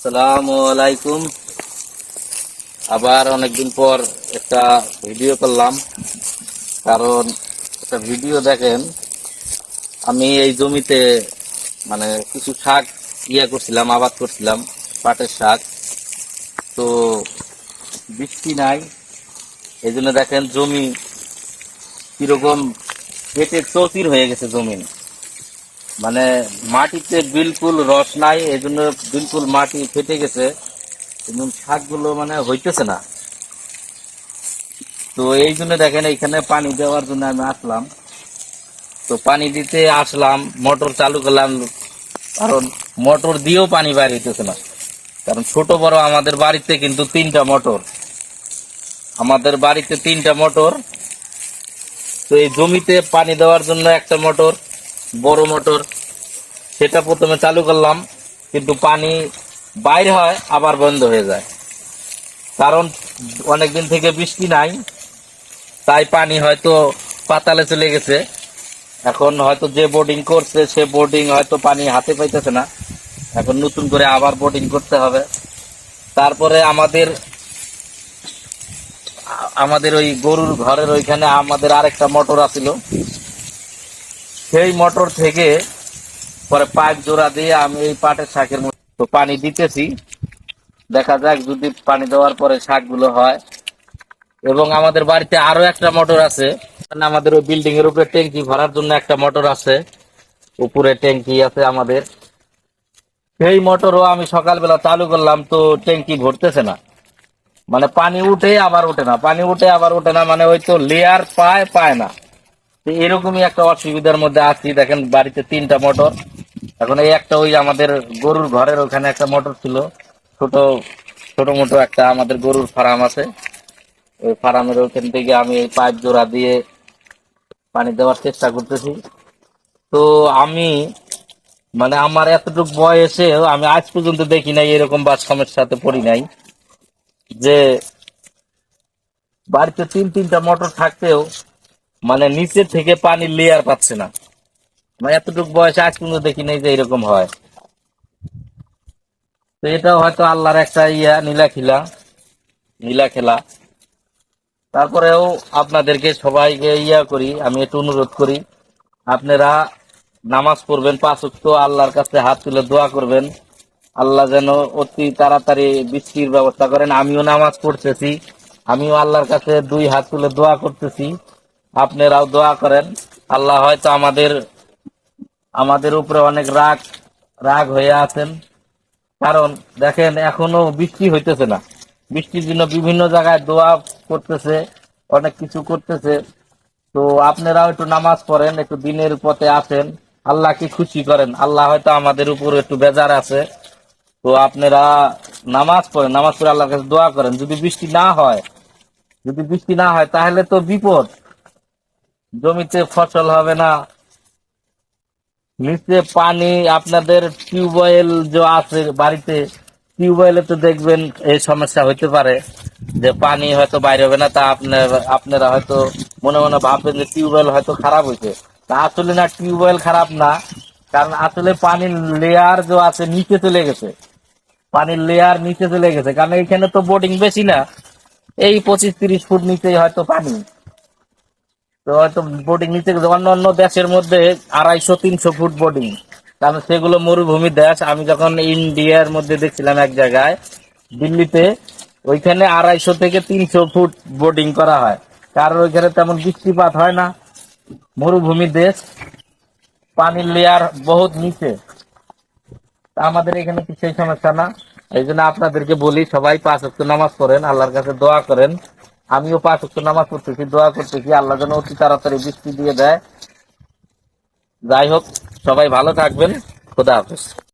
আসসালামু আলাইকুম। আবার অনেকদিন পর একটা ভিডিও করলাম। কারণ একটা ভিডিও দেখেন, আমি এই জমিতে কিছু শাক করছিলাম, আবাদ করছিলাম, পাটের শাক। তো বৃষ্টি নাই, এই জন্য দেখেন জমি কিরকম কেটে চৌচির হয়ে গেছে জমিন। মানে মাটিতে বিলকুল রস নাই, এই জন্য বিলকুল মাটি ফেটে গেছে, এবং শাকগুলো হইতেছে না। তো এই জন্য দেখেন এইখানে পানি দেওয়ার জন্য আমি আসলাম। তো পানি দিতে আসলাম, মোটর চালু করলাম, কারণ মোটর দিয়েও পানি বাইর হইতেছে না। কারণ ছোট বড় আমাদের বাড়িতে কিন্তু তিনটা মোটর। তো এই জমিতে পানি দেওয়ার জন্য একটা মোটর, বড় মোটর, সেটা প্রথমে চালু করলাম, কিন্তু পানি বাইর হয় আবার বন্ধ হয়ে যায়। কারণ অনেকদিন থেকে বৃষ্টি নাই, তাই পানি হয়তো পাতালে চলে গেছে। এখন হয়তো যে বোর্ডিং করছে সে বোর্ডিং হয়তো পানি হাতে পাইতেছে না, এখন নতুন করে আবার বোর্ডিং করতে হবে। তারপরে আমাদের আমাদের ওই গরুর ঘরের ওইখানে আমাদের আরেকটা মোটর আছিল, সেই মোটর থেকে পরে পাইপ জোড়া দিয়ে আমি এই পাটের শাকের মধ্যে তো পানি দিতেছি। দেখা যাক যদি পানি দেওয়ার পরে শাকগুলো হয়। এবং আমাদের বাড়িতে আরো একটা মোটর আছে, আমাদের ওই বিল্ডিং এর উপরে ট্যাঙ্কি ভরার জন্য একটা মোটর আছে, উপরে ট্যাঙ্কি আছে আমাদের। সেই মোটরও আমি সকালবেলা চালু করলাম, তো ট্যাঙ্কি ভরতেছে না। পানি উঠে আবার ওঠে না, পানি উঠে আবার ওঠে না, ওই তো লেয়ার পায় পায় না। তো এরকমই একটা অসুবিধার মধ্যে আছি। দেখেন বাড়িতে তিনটা মোটর। এখন এই একটা ওই আমাদের গরুর ঘরের ওখানে একটা মোটর ছিল, ছোট ছোট মোটো একটা আমাদের গরুর ফার্ম আছে, ওই ফার্মের ওখান থেকে আমি এই পাইপ জোড়া দিয়ে পানি দেওয়ার চেষ্টা করতেছি। তো আমি আমার এতটুকু বয়সেও আমি আজ পর্যন্ত দেখি নাই এরকম বা সমস্যাতে পড়ি নাই, যে বাড়িতে তিনটা মোটর থাকতেও নিচে থেকে পানির লেয়ার পাচ্ছে না। এতটুকু বয়সে আজ পর্যন্ত দেখি নাই যে এরকম হয়। তো এটাও হয়তো আল্লাহর একটা নীলা খেলা। তারপরেও আপনাদেরকে সবাইকে করি, আমি একটু অনুরোধ করি, আপনারা নামাজ পড়বেন 5 ওয়াক্ত, আল্লাহর কাছে হাত তুলে দোয়া করবেন, আল্লাহ যেন অতি তাড়াতাড়ি বৃষ্টির ব্যবস্থা করেন। আমিও নামাজ পড়তেছি, আমিও আল্লাহর কাছে 2 হাত তুলে দোয়া করতেছি, আপনারাও দোয়া করেন। আল্লাহ হয়তো আমাদের উপরে অনেক রাগ রাগ হয়ে আছেন। কারণ দেখেন এখনো বৃষ্টি হইতেছে না, বৃষ্টির জন্য বিভিন্ন জায়গায় দোয়া করতেছে, অনেক কিছু করতেছে। তো আপনারাও একটু নামাজ পড়েন, একটু দিনের পথে আসেন, আল্লাহকে খুশি করেন। আল্লাহ হয়তো আমাদের উপর একটু বেজার আছে। তো আপনারা নামাজ পড়েন, নামাজ পড়ে আল্লাহর কাছে দোয়া করেন। যদি বৃষ্টি না হয় তাহলে তো বিপদ, জমিতে ফসল হবে না। নিচে পানি, আপনাদের টিউবওয়েল যে আছে বাড়িতে, টিউবওয়েলে তো দেখবেন এই সমস্যা হইতে পারে যে পানি হয়তো বাইরে হবে না। তা আপনারা হয়তো মনে মনে ভাববেন যে টিউবওয়েল হয়তো খারাপ হয়েছে। তা আসলে না, টিউবওয়েল খারাপ না, কারণ আসলে পানির লেয়ার যে আছে নিচে চলে গেছে, পানির লেয়ার নিচে চলে গেছে। কারণ এখানে তো বোর্ডিং বেশি না, এই 25-30 ফুট নিচেই হয়তো পানি। তো হয়তো বোর্ডিং নিচে গেছে। অন্য অন্য দেশের মধ্যে 250-300 ফুট বোর্ডিং, কারণ সেগুলো মরুভূমি দেশ। আমি যখন ইন্ডিয়ার মধ্যে দেখছিলাম এক জায়গায়, দিল্লিতে, ওইখানে 250 থেকে 300 ফুট বোর্ডিং করা হয়, কারণ ওইখানে তেমন বৃষ্টিপাত হয় না, মরুভূমি দেশ, পানির লেয়ার বহুত নিচে। তা আমাদের এখানে কি সেই সমস্যা না? এই জন্য আপনাদেরকে বলি, সবাই 5 ওয়াক্ত নামাজ পড়েন, আল্লাহর কাছে দোয়া করেন। আমিও 5 ওয়াক্ত নামাজ পড়তেছি, দোয়া করতেছি আল্লাহ যেন অতি তাড়াতাড়ি বৃষ্টি দিয়ে দেয়। যাই হোক, সবাই ভালো থাকবেন। খোদা হাফেজ।